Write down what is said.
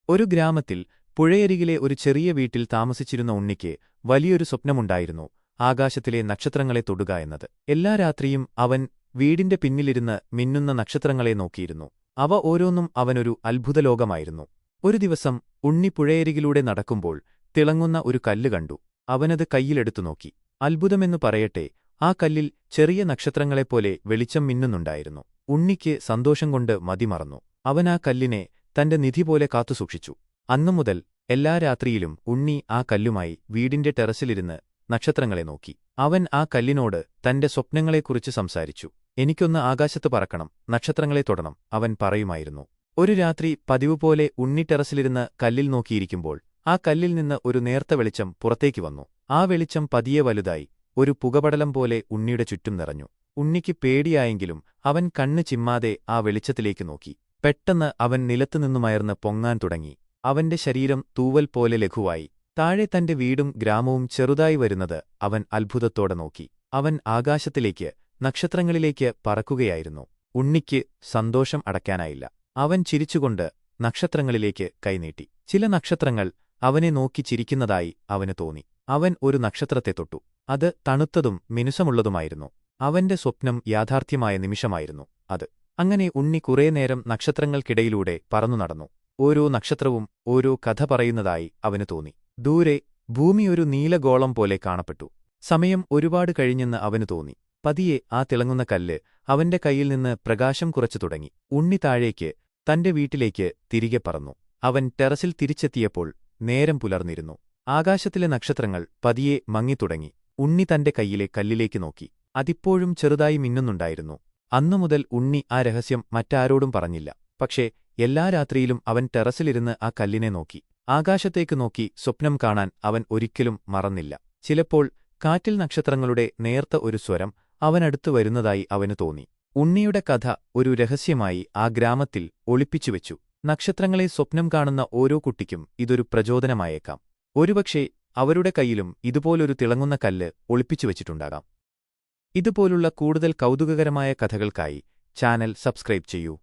ഒരു ഗ്രാമത്തിൽ പുഴയരികിലെ ഒരു ചെറിയ വീട്ടിൽ താമസിച്ചിരുന്ന ഉണ്ണിക്ക് വലിയൊരു സ്വപ്നമുണ്ടായിരുന്നു, ആകാശത്തിലെ നക്ഷത്രങ്ങളെ തൊടുക എന്നത്. എല്ലാ രാത്രിയും അവൻ വീടിന്റെ പിന്നിലിരുന്ന് മിന്നുന്ന നക്ഷത്രങ്ങളെ നോക്കിയിരുന്നു. അവ ഓരോന്നും അവനൊരു അത്ഭുതലോകമായിരുന്നു. ഒരു ദിവസം ഉണ്ണി പുഴയരികിലൂടെ നടക്കുമ്പോൾ തിളങ്ങുന്ന ഒരു കല്ല് കണ്ടു. അവനത് കൈയിലെടുത്തു നോക്കി. അത്ഭുതമെന്നു പറയട്ടെ, ആ കല്ലിൽ ചെറിയ നക്ഷത്രങ്ങളെപ്പോലെ വെളിച്ചം മിന്നുന്നുണ്ടായിരുന്നു. ഉണ്ണിക്ക് സന്തോഷം കൊണ്ട് മതിമറന്നു. അവൻ ആ കല്ലിനെ തന്റെ നിധി പോലെ കാത്തുസൂക്ഷിച്ചു. അന്നുമുതൽ എല്ലാ രാത്രിയിലും ഉണ്ണി ആ കല്ലുമായി വീടിന്റെ ടെറസിലിരുന്ന് നക്ഷത്രങ്ങളെ നോക്കി. അവൻ ആ കല്ലിനോട് തന്റെ സ്വപ്നങ്ങളെക്കുറിച്ച് സംസാരിച്ചു. എനിക്കൊന്ന് ആകാശത്ത് പറക്കണം, നക്ഷത്രങ്ങളെ തൊടണം, അവൻ പറയുമായിരുന്നു. ഒരു രാത്രി പതിവുപോലെ ഉണ്ണി ടെറസിലിരുന്ന് കല്ലിൽ നോക്കിയിരിക്കുമ്പോൾ ആ കല്ലിൽ നിന്ന് ഒരു നേർത്ത വെളിച്ചം പുറത്തേക്ക് വന്നു. ആ വെളിച്ചം പതിയെ വലുതായി ഒരു പുകപടലം പോലെ ഉണ്ണിയുടെ ചുറ്റും നിറഞ്ഞു. ഉണ്ണിക്ക് പേടിയായെങ്കിലും അവൻ കണ്ണ് ചിമ്മാതെ ആ വെളിച്ചത്തിലേക്ക് നോക്കി. പെട്ടെന്ന് അവൻ നിലത്തുനിന്നുമയർന്ന് പൊങ്ങാൻ തുടങ്ങി. അവന്റെ ശരീരം തൂവൽ പോലെ ലഘുവായി. താഴെ തന്റെ വീടും ഗ്രാമവും ചെറുതായി വരുന്നത് അവൻ അത്ഭുതത്തോടെ നോക്കി. അവൻ ആകാശത്തിലേക്ക്, നക്ഷത്രങ്ങളിലേക്ക് പറക്കുകയായിരുന്നു. ഉണ്ണിക്ക് സന്തോഷം അടയ്ക്കാനായില്ല. അവൻ ചിരിച്ചുകൊണ്ട് നക്ഷത്രങ്ങളിലേക്ക് കൈനീട്ടി. ചില നക്ഷത്രങ്ങൾ അവനെ നോക്കി ചിരിക്കുന്നതായി അവന് തോന്നി. അവൻ ഒരു നക്ഷത്രത്തെ തൊട്ടു. അത് തണുത്തതും മിനുസമുള്ളതുമായിരുന്നു. അവന്റെ സ്വപ്നം യാഥാർത്ഥ്യമായ നിമിഷമായിരുന്നു അത്. അങ്ങനെ ഉണ്ണി കുറേ നേരം നക്ഷത്രങ്ങൾക്കിടയിലൂടെ പറന്നു നടന്നു. ഓരോ നക്ഷത്രവും ഓരോ കഥ പറയുന്നതായി അവന് തോന്നി. ദൂരെ ഭൂമി ഒരു നീലഗോളം പോലെ കാണപ്പെട്ടു. സമയം ഒരുപാട് കഴിഞ്ഞെന്ന് അവന് തോന്നി. പതിയെ ആ തിളങ്ങുന്ന കല്ല് അവന്റെ കൈയിൽ നിന്ന് പ്രകാശം കുറച്ചു തുടങ്ങി. ഉണ്ണി താഴേക്ക്, തന്റെ വീട്ടിലേക്ക് തിരികെ പറന്നു. അവൻ ടെറസിൽ തിരിച്ചെത്തിയപ്പോൾ നേരം പുലർന്നിരുന്നു. ആകാശത്തിലെ നക്ഷത്രങ്ങൾ പതിയെ മങ്ങിത്തുടങ്ങി. ഉണ്ണി തന്റെ കൈയിലെ കല്ലിലേക്ക് നോക്കി. അതിപ്പോഴും ചെറുതായി മിന്നുന്നുണ്ടായിരുന്നു. അന്നുമുതൽ ഉണ്ണി ആ രഹസ്യം മറ്റാരോടും പറഞ്ഞില്ല. പക്ഷേ എല്ലാ രാത്രിയിലും അവൻ ടെറസിലിരുന്ന് ആ കല്ലിനെ നോക്കി. ആകാശത്തേക്ക് നോക്കി സ്വപ്നം കാണാൻ അവൻ ഒരിക്കലും മറന്നില്ല. ചിലപ്പോൾ കാറ്റിൽ നക്ഷത്രങ്ങളുടെ നേർത്ത ഒരു സ്വരം അവനടുത്തു വരുന്നതായി അവനു തോന്നി. ഉണ്ണിയുടെ കഥ ഒരു രഹസ്യമായി ആ ഗ്രാമത്തിൽ ഒളിപ്പിച്ചുവെച്ചു. നക്ഷത്രങ്ങളെ സ്വപ്നം കാണുന്ന ഓരോ കുട്ടിക്കും ഇതൊരു പ്രചോദനമായേക്കാം. ഒരുപക്ഷേ അവരുടെ കയ്യിലും ഇതുപോലൊരു തിളങ്ങുന്ന കല്ല് ഒളിപ്പിച്ചുവെച്ചിട്ടുണ്ടാകാം. ഇതുപോലുള്ള കൂടുതൽ കൗതുകകരമായ കഥകൾക്കായി ചാനൽ സബ്സ്ക്രൈബ് ചെയ്യൂ.